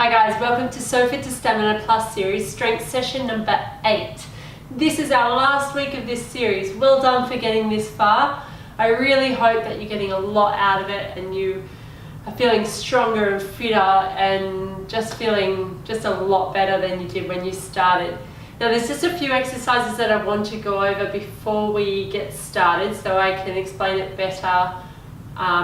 Hi guys, welcome to So Fit to Stamina Plus series, strength session number 8. This is our last week of this series. Well done for getting this far. I really hope that you're getting a lot out of it and you are feeling stronger and fitter and just feeling just a lot better than you did when you started. Now there's just a few exercises that I want to go over before we get started so I can explain it better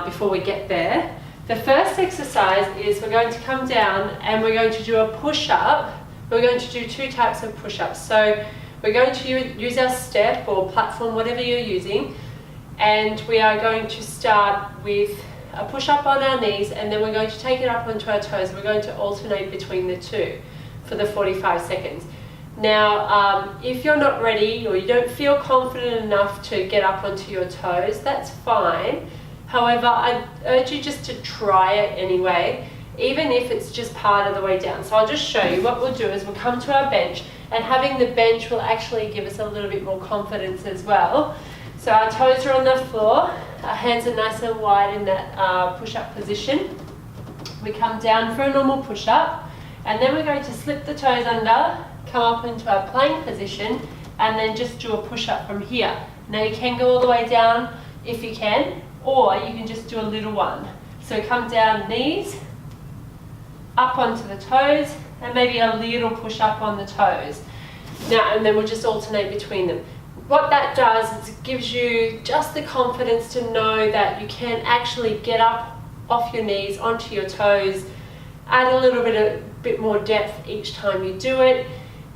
before we get there. The first exercise is we're going to come down and we're going to do a push-up. We're going to do two types of push-ups. So we're going to use our step or platform, whatever you're using, and we are going to start with a push-up on our knees and then we're going to take it up onto our toes. We're going to alternate between the two for the 45 seconds. Now, if you're not ready or you don't feel confident enough to get up onto your toes, that's fine. However, I urge you just to try it anyway, even if it's just part of the way down. So I'll just show you. What we'll do is we'll come to our bench, and having the bench will actually give us a little bit more confidence as well. So our toes are on the floor, our hands are nice and wide in that push-up position. We come down for a normal push-up, and then we're going to slip the toes under, come up into our plank position, and then just do a push-up from here. Now you can go all the way down if you can, or you can just do a little one. So come down, knees, up onto the toes, and maybe a little push up on the toes. Now, and then we'll just alternate between them. What that does is it gives you just the confidence to know that you can actually get up off your knees onto your toes, add a little bit more depth each time you do it,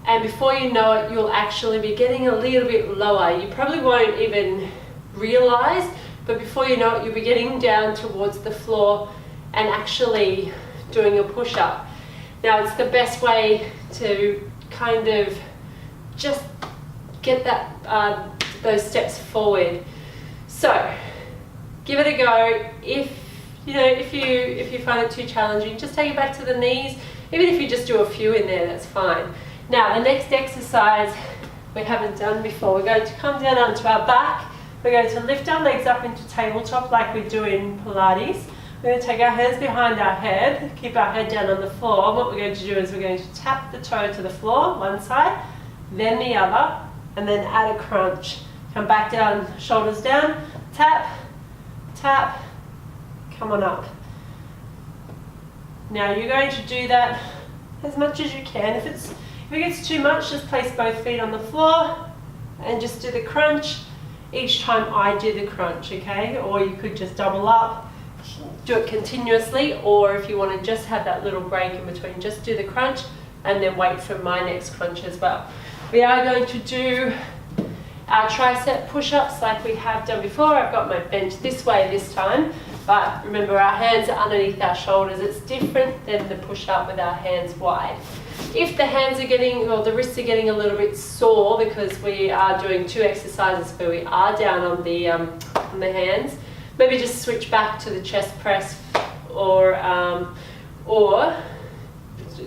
and before you know it, you'll actually be getting a little bit lower. You probably won't even realize, but before you know it, you'll be getting down towards the floor and actually doing a push-up. Now, it's the best way to kind of just get that those steps forward. So, give it a go. If you find it too challenging, just take it back to the knees. Even if you just do a few in there, that's fine. Now, the next exercise we haven't done before. We're going to come down onto our back. We're going to lift our legs up into tabletop like we do in Pilates. We're going to take our hands behind our head, keep our head down on the floor. What we're going to do is we're going to tap the toe to the floor, one side, then the other, and then add a crunch. Come back down, shoulders down, tap, tap, come on up. Now you're going to do that as much as you can. If it gets too much, just place both feet on the floor and just do the crunch each time I do the crunch, okay? Or you could just double up, do it continuously, or if you want to just have that little break in between, just do the crunch and then wait for my next crunch as well. We are going to do our tricep push-ups like we have done before. I've got my bench this way this time, but remember our hands are underneath our shoulders. It's different than the push-up with our hands wide. If the hands are getting, or the wrists are getting a little bit sore because we are doing two exercises where we are down on the hands, maybe just switch back to the chest press or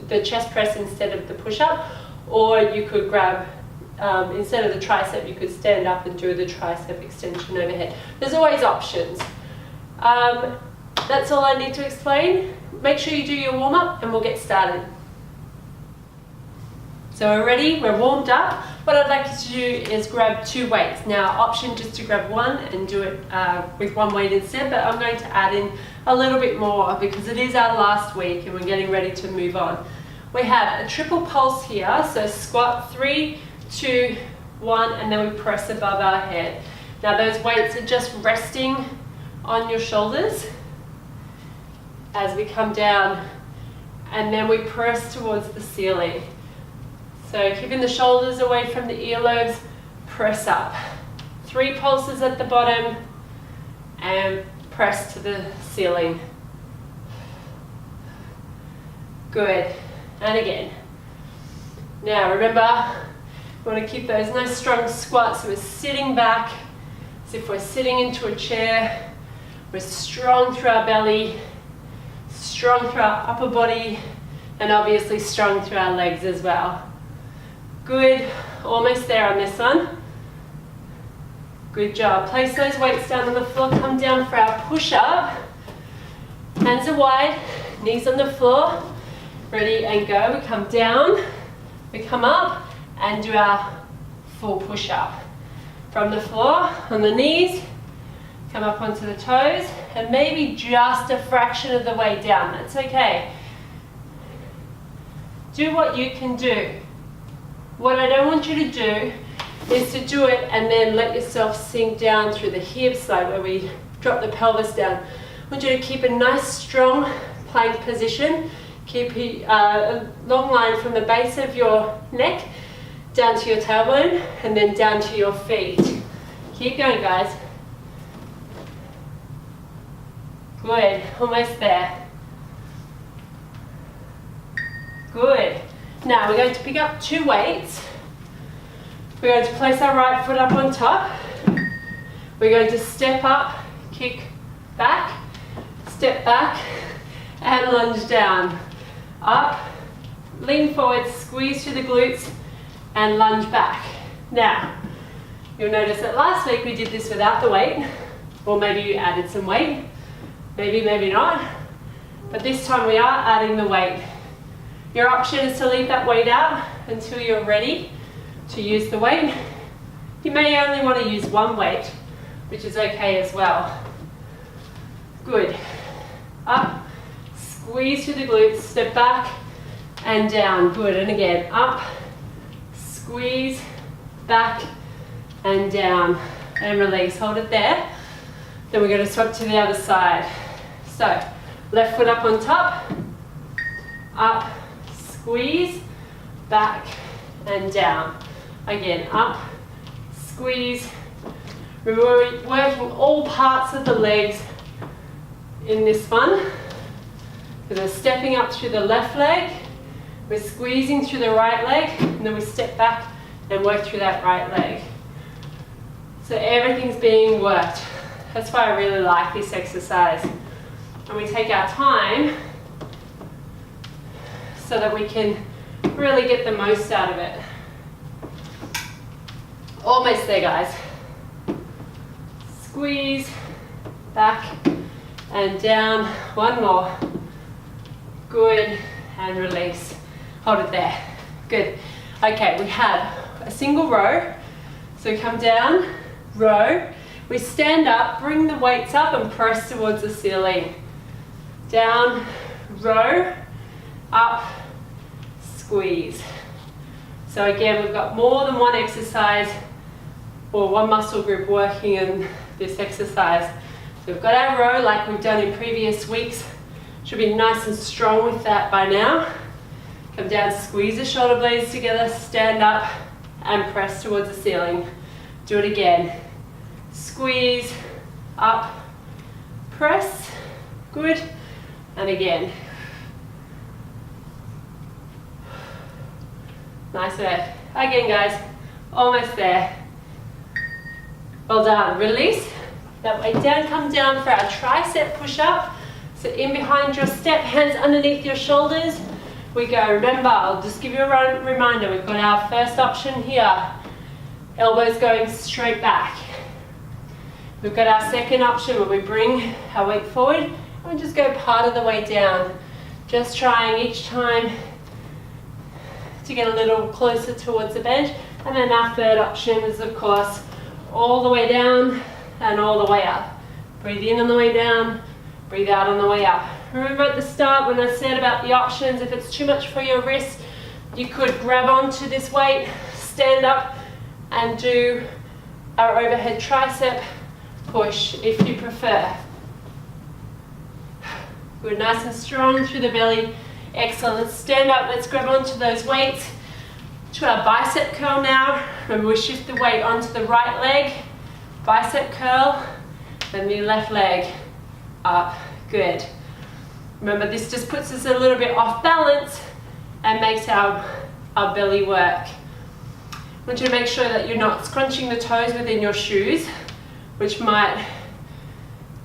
the chest press instead of the push-up, or you could grab, instead of the tricep, you could stand up and do the tricep extension overhead. There's always options. That's all I need to explain. Make sure you do your warm-up and we'll get started. So we're ready, we're warmed up. What I'd like you to do is grab two weights. Now, option just to grab one and do it with one weight instead, but I'm going to add in a little bit more because it is our last week and we're getting ready to move on. We have a triple pulse here, so squat 3, 2, 1, and then we press above our head. Now those weights are just resting on your shoulders as we come down, and then we press towards the ceiling. So keeping the shoulders away from the earlobes, press up. 3 pulses at the bottom and press to the ceiling. Good. And again. Now remember, we want to keep those nice strong squats. So we're sitting back as if we're sitting into a chair. We're strong through our belly, strong through our upper body, and obviously strong through our legs as well. Good, almost there on this one. Good job. Place those weights down on the floor, come down for our push-up. Hands are wide, knees on the floor. Ready and go. We come down, we come up and do our full push-up. From the floor, on the knees, come up onto the toes, and maybe just a fraction of the way down. That's okay. Do what you can do. What I don't want you to do is to do it and then let yourself sink down through the hips, like where we drop the pelvis down. I want you to keep a nice strong plank position. Keep a long line from the base of your neck down to your tailbone and then down to your feet. Keep going, guys. Good, almost there. Good. Now we're going to pick up 2 weights. We're going to place our right foot up on top. We're going to step up, kick back, step back, and lunge down. Up, lean forward, squeeze through the glutes, and lunge back. Now, you'll notice that last week we did this without the weight, or maybe you added some weight, maybe, maybe not, but this time we are adding the weight. Your option is to leave that weight out until you're ready to use the weight. You may only want to use one weight, which is okay as well. Good. Up, squeeze through the glutes, step back and down. Good, and again, up, squeeze, back and down, and release. Hold it there. Then we're going to swap to the other side. So, left foot up on top, up, squeeze, back and down. Again, up, squeeze. We're working all parts of the legs in this one. We're stepping up through the left leg, we're squeezing through the right leg, and then we step back and work through that right leg. So everything's being worked. That's why I really like this exercise. And we take our time so that we can really get the most out of it. Almost there, guys. Squeeze, back and down. One more. Good, and release. Hold it there. Good. Okay, we have a single row. So we come down, row. We stand up, bring the weights up and press towards the ceiling. Down, row, up, squeeze. So again, we've got more than one exercise or one muscle group working in this exercise. So we've got our row like we've done in previous weeks. Should be nice and strong with that by now. Come down, squeeze the shoulder blades together, stand up and press towards the ceiling. Do it again. Squeeze, up, press, good, and again. Nice work. Again, guys, almost there. Well done. Release. That way down, come down for our tricep push-up. So in behind your step, hands underneath your shoulders. We go. Remember, I'll just give you a reminder. We've got our first option here. Elbows going straight back. We've got our second option where we bring our weight forward and we just go part of the way down. Just trying each time to get a little closer towards the bench. And then our third option is, of course, all the way down and all the way up. Breathe in on the way down, breathe out on the way up. Remember at the start when I said about the options, if it's too much for your wrist, you could grab onto this weight, stand up and do our overhead tricep push if you prefer. Good, nice and strong through the belly. Excellent. Let's stand up, let's grab onto those weights. To our bicep curl now. Remember, we shift the weight onto the right leg, bicep curl, then the left leg up. Good. Remember, this just puts us a little bit off balance and makes our belly work. I want you to make sure that you're not scrunching the toes within your shoes, which might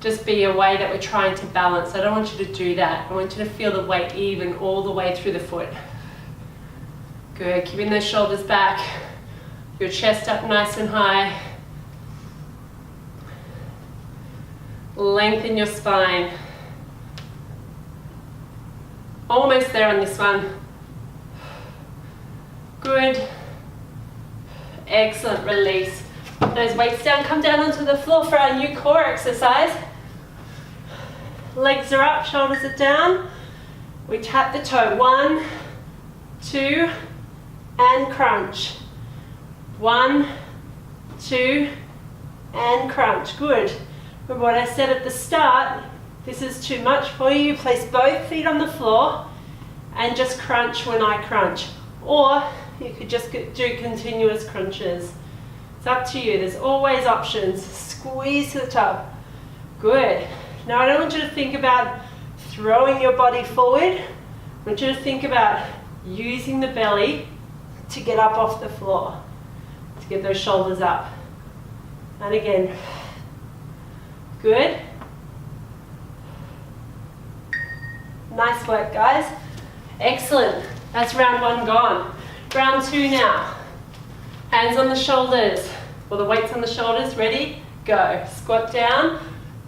just be a way that we're trying to balance. I don't want you to do that. I want you to feel the weight even all the way through the foot. Good, keeping those shoulders back, your chest up nice and high. Lengthen your spine. Almost there on this one. Good. Excellent. Release those weights down. Come down onto the floor for our new core exercise. Legs are up, shoulders are down. We tap the toe. 1, 2, and crunch. 1, 2, and crunch. Good. Remember what I said at the start, this is too much for you. Place both feet on the floor and just crunch when I crunch. Or you could just do continuous crunches. It's up to you. There's always options. Squeeze to the top. Good. Now I don't want you to think about throwing your body forward. I want you to think about using the belly to get up off the floor, to get those shoulders up. And again. Good. Nice work, guys. Excellent. That's round 1 gone. Round 2 now. Hands on the shoulders, or the weights on the shoulders. Ready? Go. Squat down.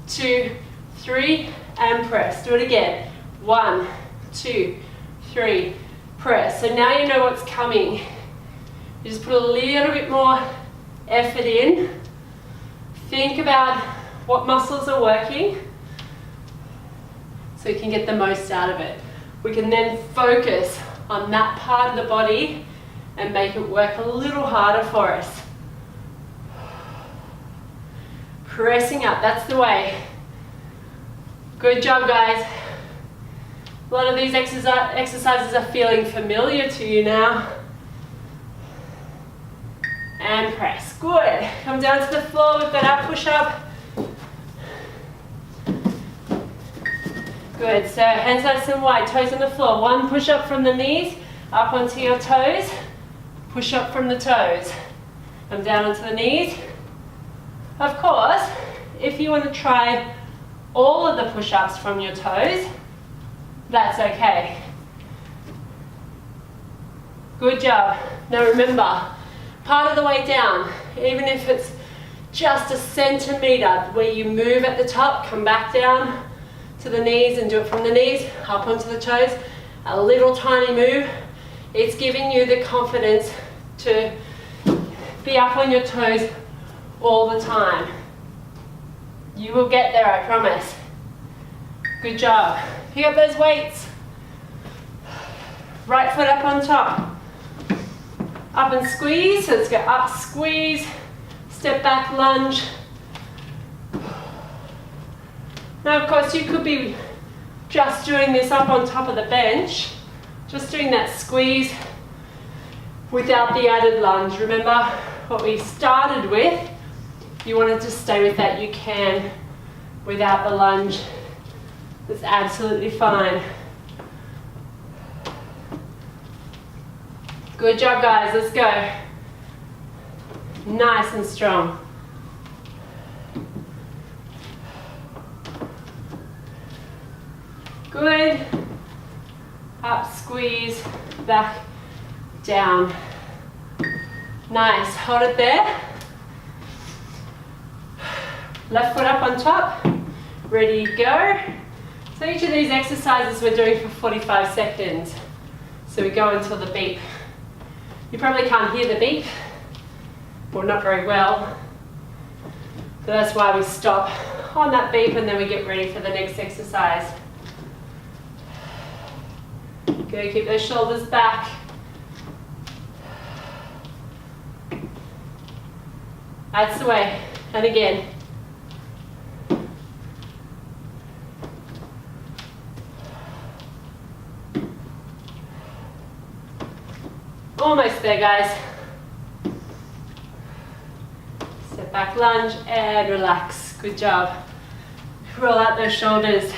2, 3, and press. Do it again. 1, 2, 3, press. So now you know what's coming. You just put a little bit more effort in. Think about what muscles are working so you can get the most out of it. We can then focus on that part of the body and make it work a little harder for us. Pressing up, that's the way. Good job, guys. A lot of these exercises are feeling familiar to you now. And press. Good. Come down to the floor. We've got our push-up. Good. So hands nice and wide. Toes on the floor. 1 push-up from the knees. Up onto your toes. Push-up from the toes. Come down onto the knees. Of course, if you want to try all of the push-ups from your toes, that's okay. Good job. Now remember, part of the way down, even if it's just a centimetre where you move at the top, come back down to the knees and do it from the knees, up onto the toes, a little tiny move. It's giving you the confidence to be up on your toes all the time. You will get there, I promise. Good job. Pick up those weights. Right foot up on top. Up and squeeze. So let's go up, squeeze, step back, lunge. Now, of course, you could be just doing this up on top of the bench, just doing that squeeze without the added lunge. Remember what we started with? You wanted to stay with that, you can without the lunge. That's absolutely fine. Good job, guys. Let's go. Nice and strong. Good. Up, squeeze, back, down. Nice. Hold it there. Left foot up on top. Ready, go. So each of these exercises we're doing for 45 seconds. So we go until the beep. You probably can't hear the beep, or not very well. So that's why we stop on that beep and then we get ready for the next exercise. Good, keep those shoulders back. That's the way. And again. Almost there, guys. Step back, lunge, and relax. Good job. Roll out those shoulders.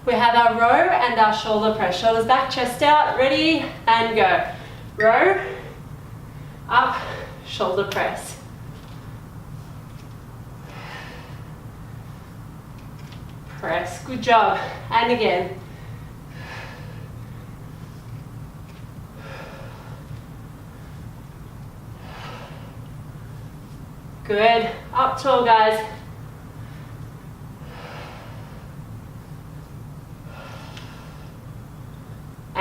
We have our row and our shoulder press. Shoulders back, chest out, ready, and go. Row, up, shoulder press. Press, good job. And again. Good. Up tall, guys.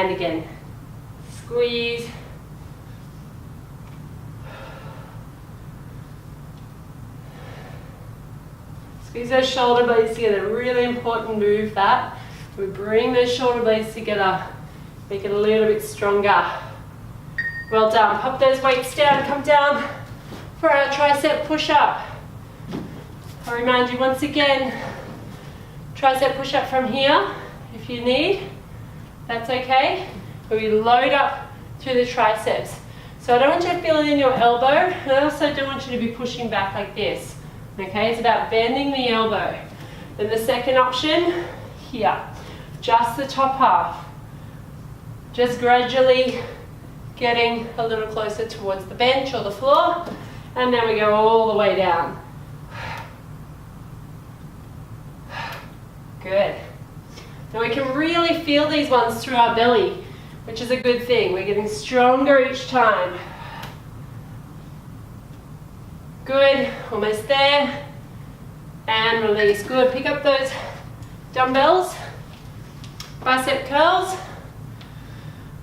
And again, squeeze. Squeeze those shoulder blades together. Really important move that. We bring those shoulder blades together. Make it a little bit stronger. Well done. Pop those weights down. Come down for our tricep push-up. I'll remind you once again, tricep push-up from here if you need. That's okay. But we load up through the triceps. So I don't want you to feel it in your elbow, and I also don't want you to be pushing back like this. Okay, it's about bending the elbow. Then the second option, here. Just the top half. Just gradually getting a little closer towards the bench or the floor, and then we go all the way down. Good. Now we can really feel these ones through our belly, which is a good thing. We're getting stronger each time. Good, almost there. And release. Good. Pick up those dumbbells. Bicep curls.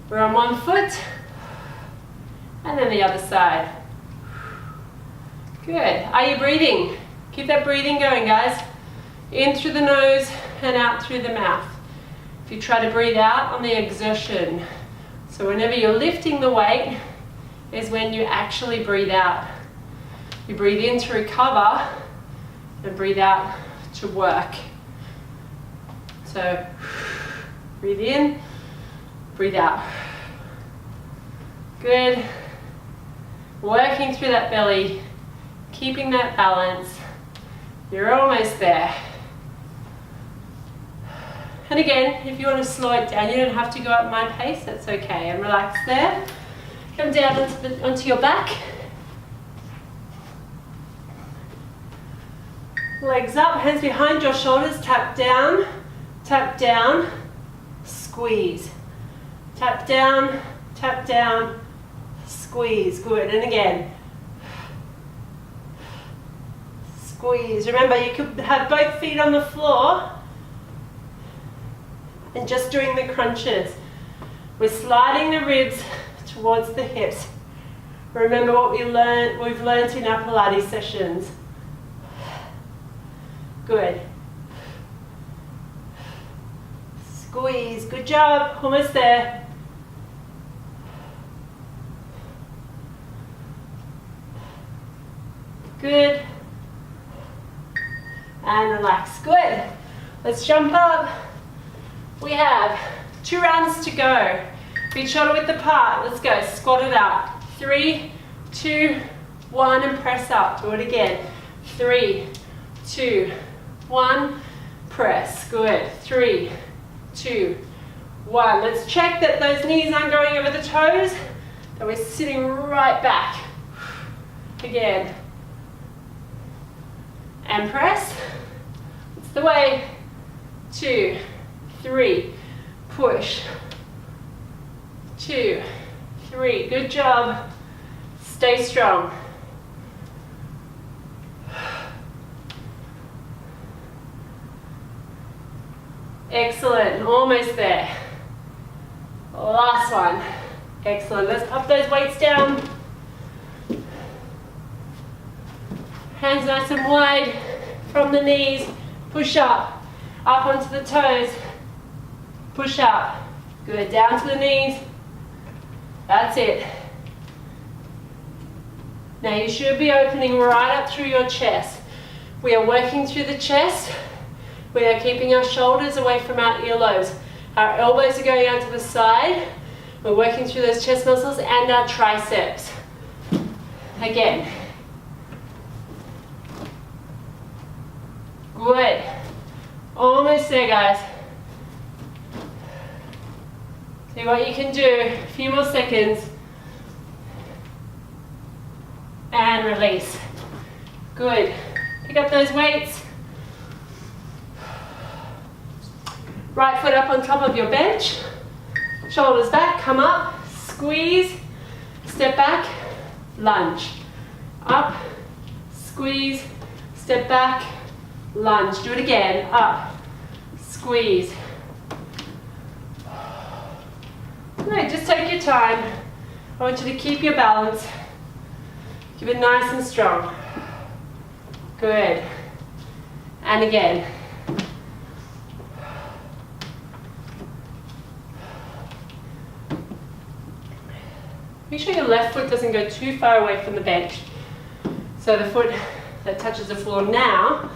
We're on one foot. And then the other side. Good. Are you breathing? Keep that breathing going, guys. In through the nose and out through the mouth. If you try to breathe out on the exertion. So whenever you're lifting the weight is when you actually breathe out. You breathe in to recover and breathe out to work. So breathe in, breathe out. Good. Working through that belly, keeping that balance. You're almost there. And again, if you want to slow it down, you don't have to go at my pace, that's okay. And relax there. Come down onto your back. Legs up, hands behind your shoulders, tap down, squeeze. Tap down, squeeze. Good, and again. Squeeze. Remember, you could have both feet on the floor and just doing the crunches. We're sliding the ribs towards the hips. Remember what we've learned in our Pilates sessions. Good. Squeeze. Good job. Almost there. Good. And relax. Good. Let's jump up. We have 2 rounds to go. Feet shoulder width apart. Let's go. Squat it up. 3, 2, 1, and press up. Do it again. 3, 2, 1. Press. Good. 3, 2, 1. Let's check that those knees aren't going over the toes. That we're sitting right back. Again. And press. It's the way. 2, 3. Push. 2, 3. Good job. Stay strong. Excellent. Almost there. Last one. Excellent. Let's pop those weights down. Hands nice and wide from the knees. Push up. Up onto the toes. Push up. Good. Down to the knees. That's it. Now you should be opening right up through your chest. We are working through the chest. We are keeping our shoulders away from our earlobes. Our elbows are going out to the side. We're working through those chest muscles and our triceps. Again. Good. Almost there, guys. See what you can do. A few more seconds. And release. Good. Pick up those weights. Right foot up on top of your bench. Shoulders back, come up, squeeze, step back, lunge. Up, squeeze, step back, lunge. Do it again. Up, squeeze. No, just take your time. I want you to keep your balance. Keep it nice and strong. Good. And again. Make sure your left foot doesn't go too far away from the bench. So the foot that touches the floor now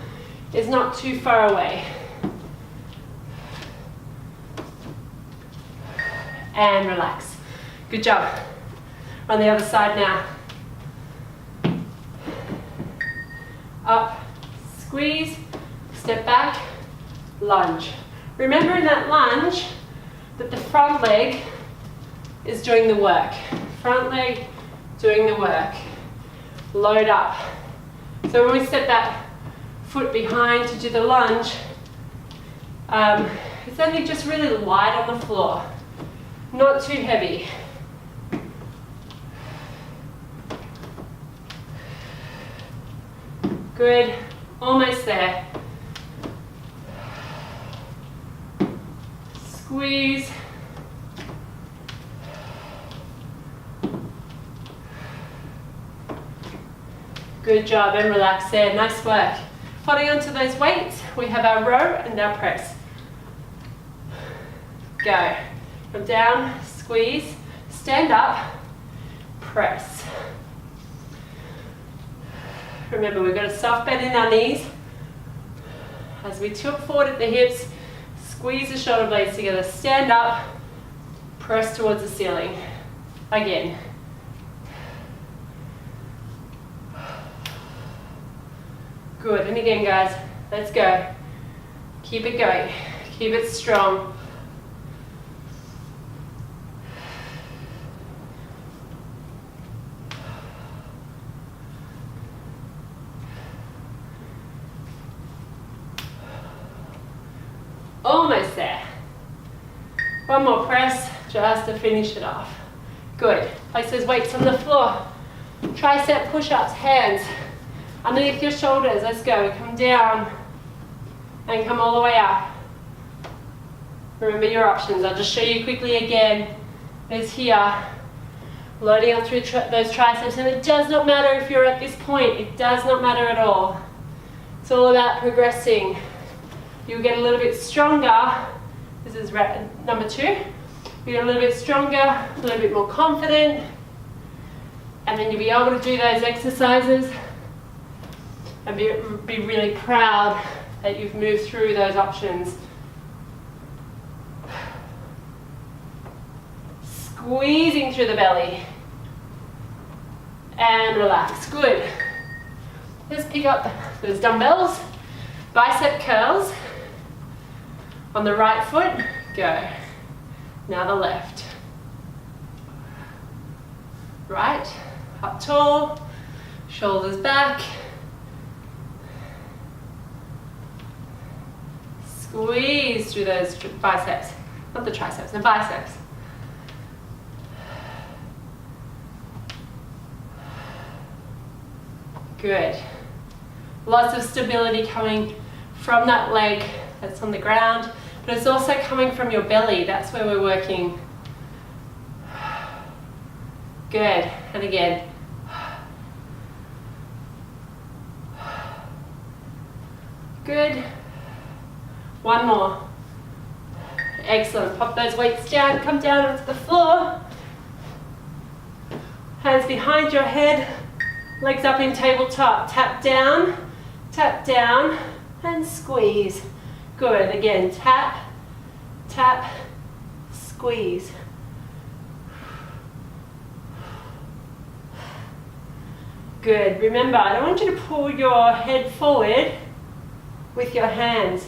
is not too far away. And relax. Good job. On the other side now. Up, squeeze, step back, lunge. Remember in that lunge that the front leg is doing the work. Front leg doing the work. Load up. So when we step that foot behind to do the lunge, it's only just really light on the floor. Not too heavy. Good, almost there. Squeeze. Good job, and relax there, nice work. Holding on to those weights, we have our row and our press. Go. Come down, squeeze, stand up, press. Remember, we've got a soft bend in our knees. As we tilt forward at the hips, squeeze the shoulder blades together, stand up, press towards the ceiling. Again. Good, and again guys, let's go. Keep it going, keep it strong. Almost there. One more press, just to finish it off. Good, place those weights on the floor. Tricep push-ups, hands underneath your shoulders, let's go. Come down and come all the way up. Remember your options, I'll just show you quickly again. There's here, loading up through those triceps, and it does not matter if you're at this point, it does not matter at all. It's all about progressing. You'll get a little bit stronger. This is number 2. You get a little bit stronger, a little bit more confident, and then you'll be able to do those exercises and be really proud that you've moved through those options. Squeezing through the belly. And relax. Good. Let's pick up those dumbbells. Bicep curls. On the right foot, go. Now the left. Right, up tall, shoulders back. Squeeze through those biceps, not the triceps, the biceps. Good. Lots of stability coming from that leg that's on the ground, but it's also coming from your belly. That's where we're working. Good, and again. Good. One more. Excellent. Pop those weights down, come down onto the floor. Hands behind your head, legs up in tabletop. Tap down, and squeeze. Good, again, tap, tap, squeeze. Good, remember, I don't want you to pull your head forward with your hands.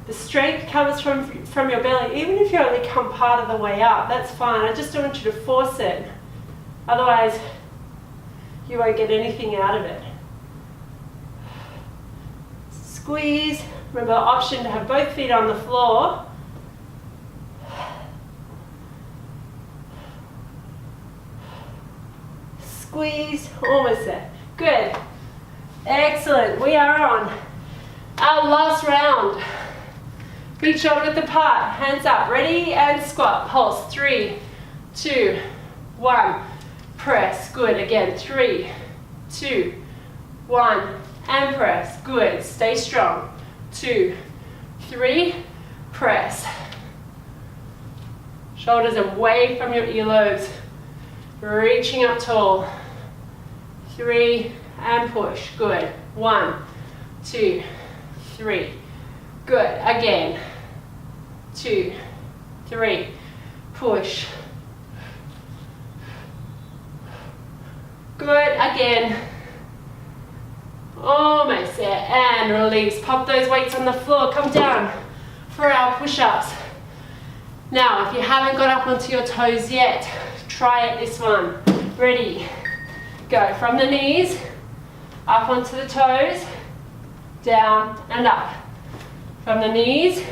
The strength comes from your belly. Even if you only come part of the way up, that's fine. I just don't want you to force it. Otherwise, you won't get anything out of it. Squeeze. Remember, option to have both feet on the floor. Squeeze. Almost there. Good. Excellent. We are on our last round. Feet shoulder width apart. Hands up. Ready and squat. Pulse. 3, 2, 1. Press. Good. Again. 3, 2, 1. And press. Good. Stay strong. 2, 3. Press. Shoulders away from your earlobes. Reaching up tall. 3, and push. Good. 1, 2, 3. Good. Again. 2, 3. Push. Good. Again. Almost there. And release. Pop those weights on the floor. Come down for our push-ups. Now, if you haven't got up onto your toes yet, try it this one. Ready? Go from the knees, up onto the toes, down and up. From the knees,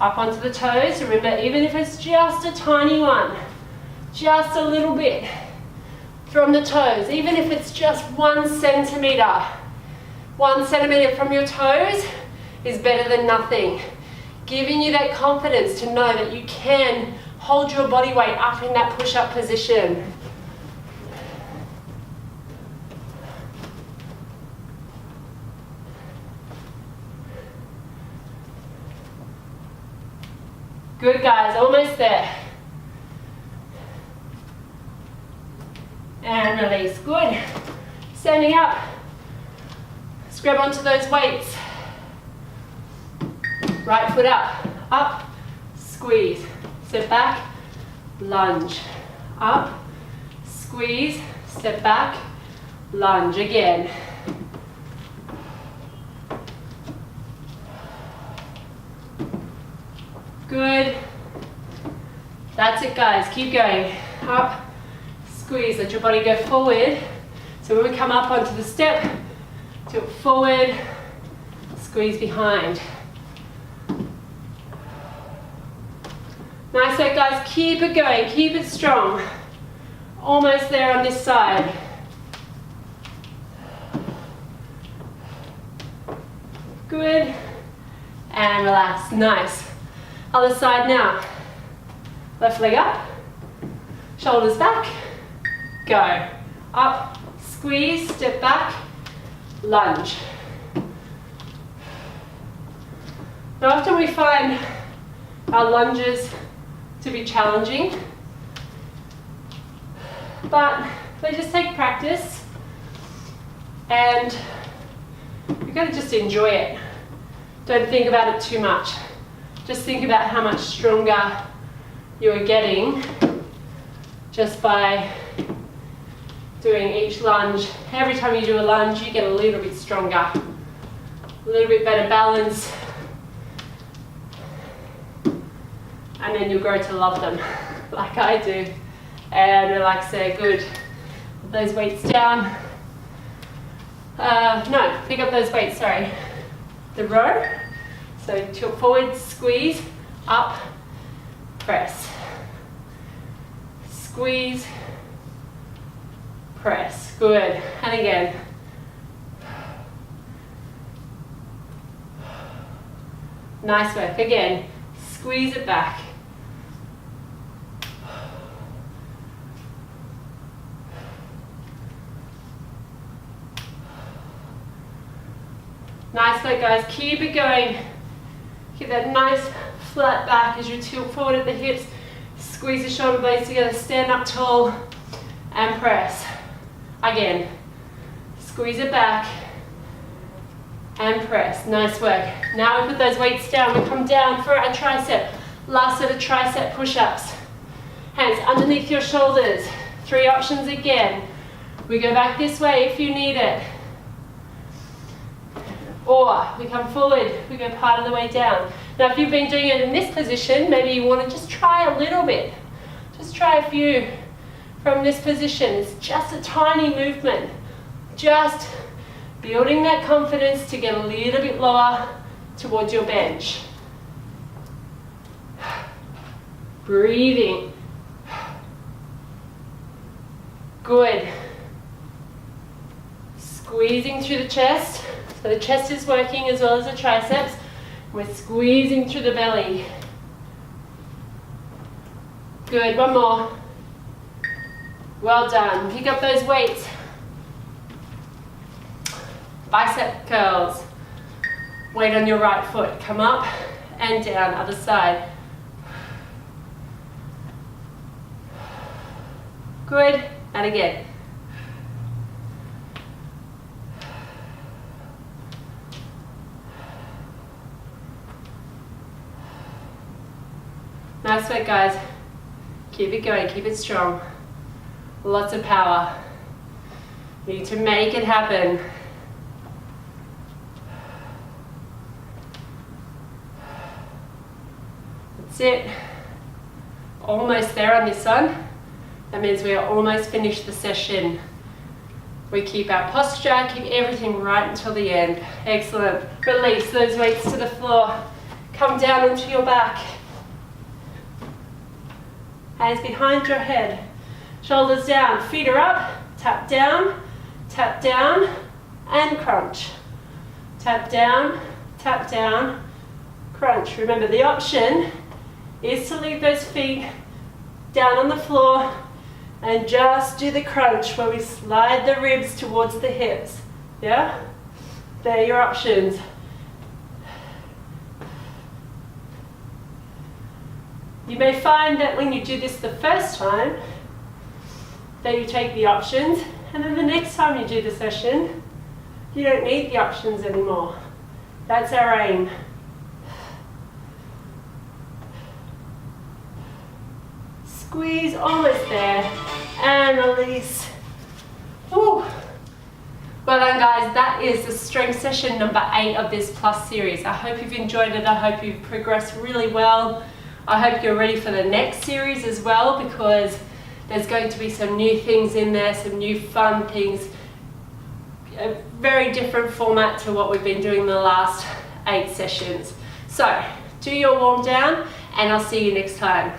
up onto the toes. Remember, even if it's just a tiny one, just a little bit from the toes, even if it's just 1 centimeter. 1 centimeter from your toes is better than nothing. Giving you that confidence to know that you can hold your body weight up in that push-up position. Good, guys, almost there. And release. Good. Standing up. Let's grab onto those weights. Right foot up, squeeze, step back, lunge, up, squeeze, step back, lunge again. Good. That's it, guys. Keep going. Up, squeeze, let your body go forward. So when we come up onto the step, tilt forward, squeeze behind. Nice work, guys. Keep it going. Keep it strong. Almost there on this side. Good. And relax. Nice. Other side now. Left leg up. Shoulders back. Go. Up. Squeeze. Step back. Lunge. Now often we find our lunges to be challenging, but they just take practice, and you've got to just enjoy it. Don't think about it too much. Just think about how much stronger you're getting just by doing each lunge. Every time you do a lunge, you get a little bit stronger, a little bit better balance, and then you'll grow to love them, like I do. And relax there, good. Put those weights down. No, pick up those weights, sorry. The row. So tilt forward, squeeze, up, press. Squeeze, press. Good. And again. Nice work. Again, squeeze it back. Nice work, guys. Keep it going. Get that nice flat back as you tilt forward at the hips. Squeeze the shoulder blades together. Stand up tall and press. Again. Squeeze it back and press. Nice work. Now we put those weights down. We come down for our tricep. Last set of tricep push-ups. Hands underneath your shoulders. 3 options again. We go back this way if you need it. Or we come forward, we go part of the way down. Now if you've been doing it in this position, maybe you want to just try a little bit. Just try a few from this position. It's just a tiny movement. Just building that confidence to get a little bit lower towards your bench. Breathing. Good. Squeezing through the chest. So the chest is working as well as the triceps. We're squeezing through the belly. Good, one more. Well done. Pick up those weights. Bicep curls. Weight on your right foot. Come up and down, other side. Good. And again. Nice work, guys. Keep it going, keep it strong. Lots of power. You need to make it happen. That's it. Almost there on this one. That means we are almost finished the session. We keep our posture, keep everything right until the end. Excellent. Release those weights to the floor. Come down onto your back. Hands behind your head. Shoulders down, feet are up. Tap down, and crunch. Tap down, crunch. Remember, the option is to leave those feet down on the floor and just do the crunch where we slide the ribs towards the hips. Yeah? They're your options. You may find that when you do this the first time, that you take the options, and then the next time you do the session, you don't need the options anymore. That's our aim. Squeeze, almost there, and release. Woo. Well done, guys. That is the strength session number 8 of this Plus series. I hope you've enjoyed it. I hope you've progressed really well. I hope you're ready for the next series as well, because there's going to be some new things in there, some new fun things. A very different format to what we've been doing the last 8 sessions. So, do your warm down, and I'll see you next time.